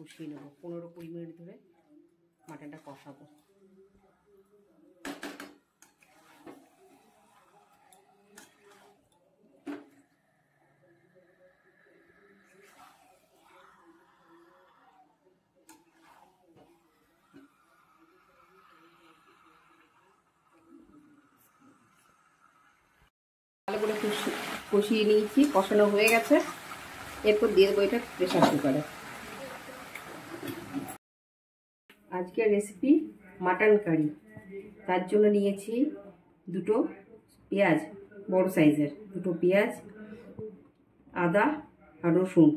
কষিয়ে নেবো 15-20 মিনিট ধরে মাটনটা কষাবো। ভালো করে কষিয়ে নিয়েছি, কষানো হয়ে গেছে। এরপর দিয়ে দেবো এটা প্রেসার কুকারে। আজকের রেসিপি মাটন কারি। তার জন্য নিয়েছি 2টো পেঁয়াজ, বড় সাইজের 2টো পেঁয়াজ, আদা আর রসুন,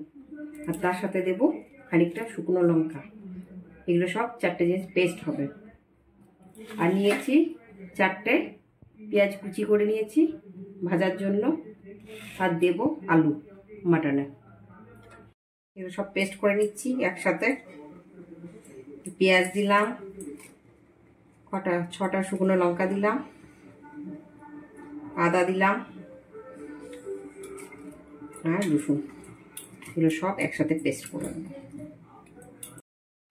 আর তার সাথে দেব খানিকটা শুকনো লঙ্কা। এগুলো সব 4টে জিনিস পেস্ট হবে। আর নিয়েছি 4টে পেঁয়াজ কুচি করে নিয়েছি ভাজার জন্য, আর দেব আলু মাটনে। এগুলো সব পেস্ট করে নিচ্ছি একসাথে। পেঁয়াজ দিলাম, 6টা শুকনো লঙ্কা দিলাম, আদা দিলাম আর রসুন। এগুলো সব একসাথে পেস্ট করে নেব।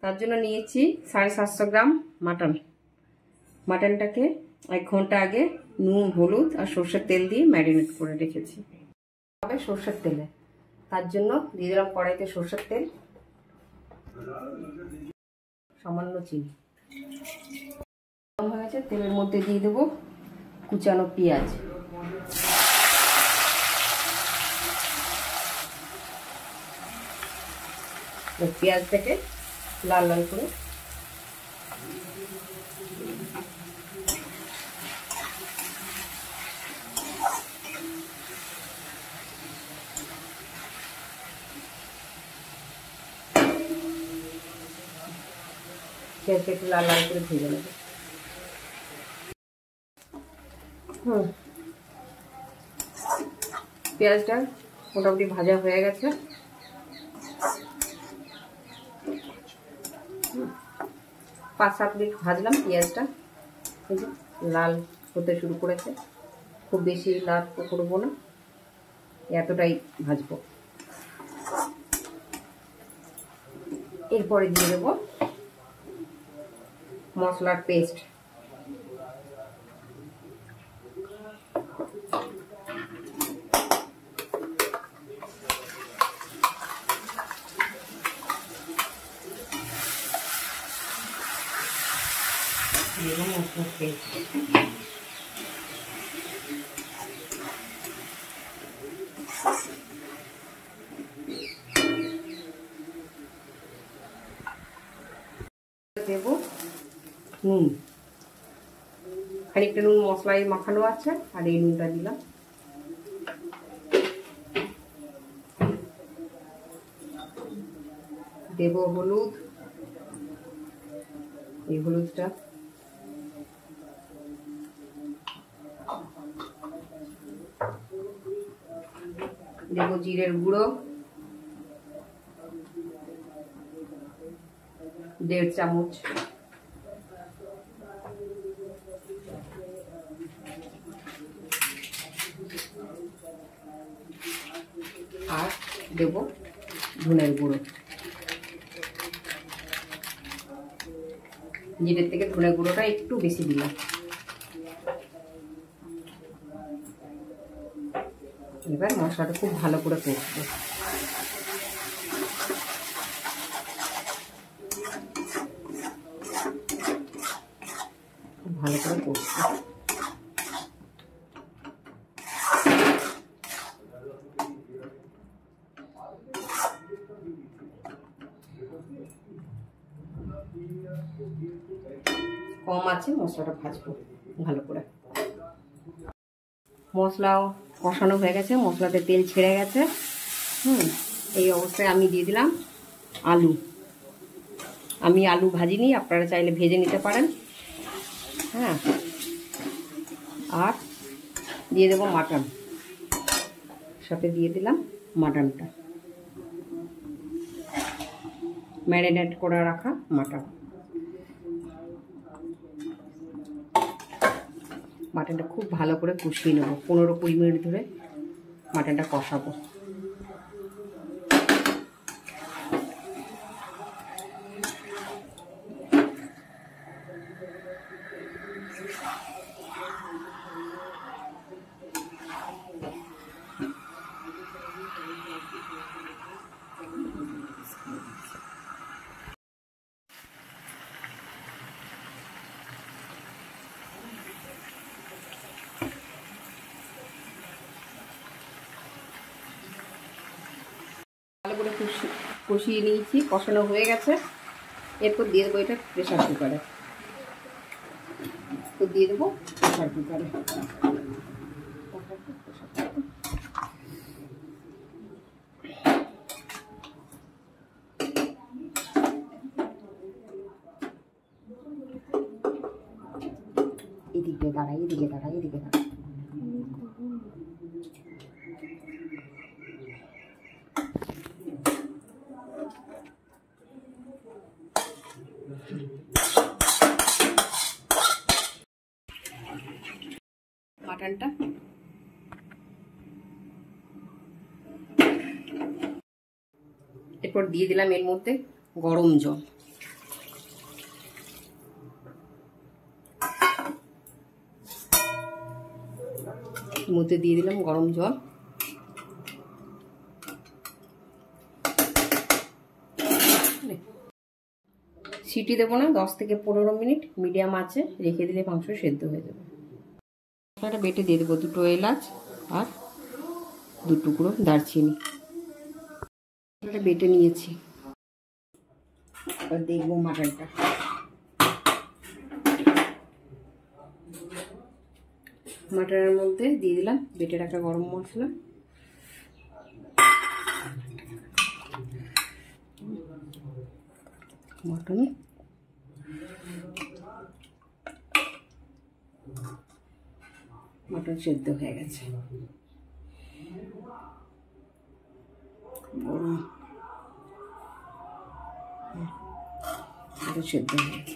তার জন্য নিয়েছি 750 গ্রাম মাটন। মাটনটাকে 1 ঘন্টা আগে নুন, হলুদ আর সর্ষের তেল দিয়ে ম্যারিনেট করে রেখেছি। তবে সর্ষের তেলে, তার জন্য দিয়ে দিলাম কড়াইতে সর্ষের তেল, সামান্য চিনি। গরম হয়ে গেছে, তেলের মধ্যে দিয়ে দেবো কুচানো পেঁয়াজ। পেঁয়াজটাকে লাল লাল করে একটু লাল লাল করে ভেজে নেব। পেঁয়াজটা মোটামুটি ভাজা হয়ে গেছে। 5-7 মিনিট ভাজলাম পেঁয়াজটা, লাল হতে শুরু করেছে। খুব বেশি লাল করবো না, এতটাই ভাজবো। এরপরে দিয়ে দেবো মশলার পেস্ট। মশলার পেস্ট দেব নুন, খানিকটা নুন মশলায় মাখানো আছে, আর এই নুনটা দিলাম। দেব হলুদ, এই হলুদটা দেব, জিরের গুঁড়ো 1.5 চামচ, আর দেব ধনের গুঁড়ো। জিরের থেকে ধনের গুঁড়োটা একটু বেশি দিলাম। এবার মশলাটা খুব ভালো করে কষবো। খুব ভালো করে কষবো। কম আছে মশলাটা ভাজবো ভালো করে। মশলাও কষানো হয়ে গেছে, মশলাতে তেল ছেড়ে গেছে। এই অবস্থায় আমি দিয়ে দিলাম আলু। আমি আলু ভাজিনি, আপনারা চাইলে ভেজে নিতে পারেন। হ্যাঁ, আর দিয়ে দেবো মাটন, সাথে দিয়ে দিলাম মাটনটা, ম্যারিনেট করে রাখা মাটন। মাটনটা খুব ভালো করে কষিয়ে নেব, 15-20 মিনিট ধরে মাটনটা কষাবো। কষিয়ে নিয়েছি, কষানো হয়ে গেছে। এরপর দিয়ে দেবো এটা প্রেশার কুকারে। তো দিয়ে দেবো প্রেশার কুকারে। এদিকে দাঁড়াই, এদিকে দাঁড়াই, এদিকে দাঁড়াই। মাটনটা এরপর দিয়ে দিলাম এর মধ্যে গরম জল। এর মধ্যে দিয়ে দিলাম গরম জল। সিটি দেবো না, 10 থেকে 15 মিনিট মিডিয়াম আঁচে রেখে দিলে মাংস সেদ্ধ হয়ে যাবে। মশলাটা বেটে দিয়ে দেবো 2 এলাচ আর 2 টুকরো দারচিনি। মশলাটা বেটে নিয়েছি। এবার দেখবো মাটনটা। মাটনের মধ্যে দিয়ে দিলাম বেটে রাখা গরম মশলা। মটন সেদ্ধ হয়ে গেছে। গরম সেদ্ধ হয়ে গেছে।